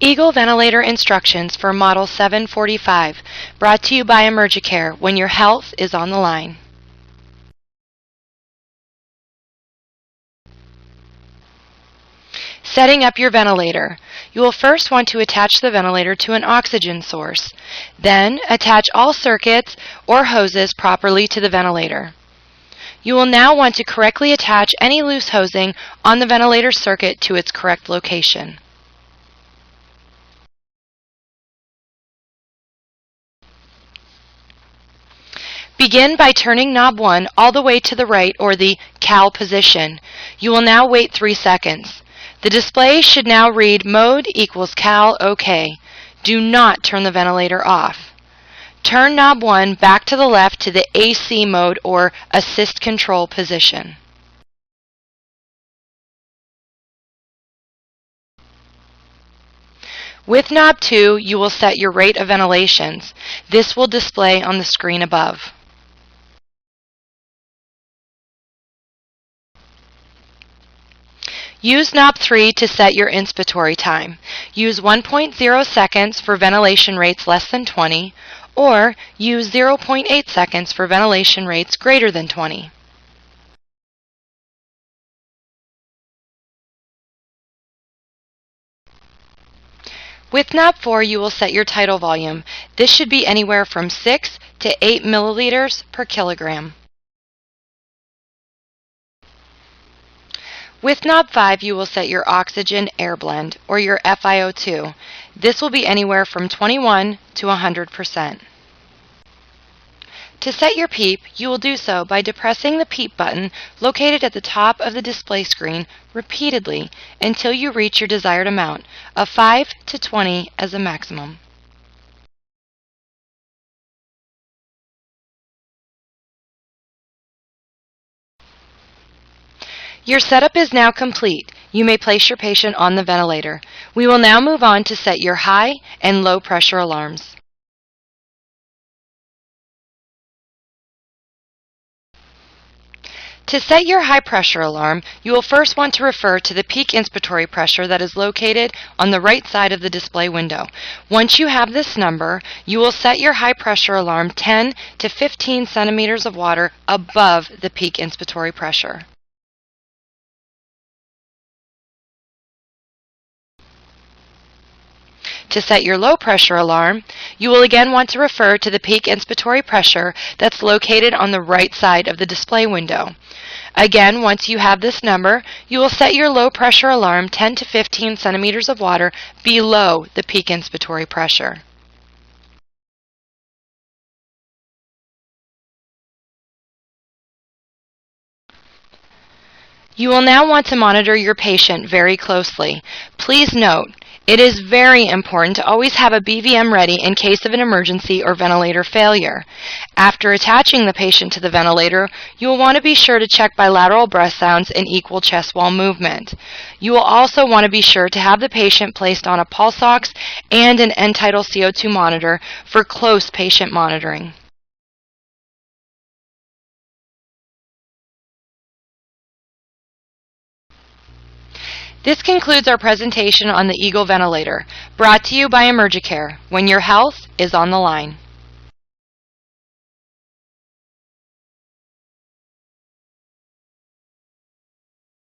Eagle Ventilator Instructions for Model 745, brought to you by Emergicare when your health is on the line. Setting up your ventilator. You will first want to attach the ventilator to an oxygen source. Then, attach all circuits or hoses properly to the ventilator. You will now want to correctly attach any loose hosing on the ventilator circuit to its correct location. Begin by turning knob 1 all the way to the right, or the CAL position. You will now wait 3 seconds. The display should now read mode equals CAL OK. Do not turn the ventilator off. Turn knob 1 back to the left to the AC mode, or assist control position. With knob 2, you will set your rate of ventilations. This will display on the screen above. Use knob 3 to set your inspiratory time. Use 1.0 seconds for ventilation rates less than 20, or use 0.8 seconds for ventilation rates greater than 20. With knob 4, you will set your tidal volume. This should be anywhere from 6 to 8 milliliters per kilogram. With knob 5, you will set your oxygen air blend, or your FiO2. This will be anywhere from 21 to 100%. To set your PEEP, you will do so by depressing the PEEP button located at the top of the display screen repeatedly until you reach your desired amount of 5 to 20 as a maximum. Your setup is now complete. You may place your patient on the ventilator. We will now move on to set your high and low pressure alarms. To set your high pressure alarm, you will first want to refer to the peak inspiratory pressure that is located on the right side of the display window. Once you have this number, you will set your high pressure alarm 10 to 15 centimeters of water above the peak inspiratory pressure. To set your low pressure alarm, you will again want to refer to the peak inspiratory pressure that's located on the right side of the display window. Again, once you have this number, you will set your low pressure alarm 10 to 15 centimeters of water below the peak inspiratory pressure. You will now want to monitor your patient very closely. Please note, it is very important to always have a BVM ready in case of an emergency or ventilator failure. After attaching the patient to the ventilator, you will want to be sure to check bilateral breath sounds and equal chest wall movement. You will also want to be sure to have the patient placed on a pulse ox and an end-tidal CO2 monitor for close patient monitoring. This concludes our presentation on the Eagle ventilator, brought to you by Emergicare when your health is on the line.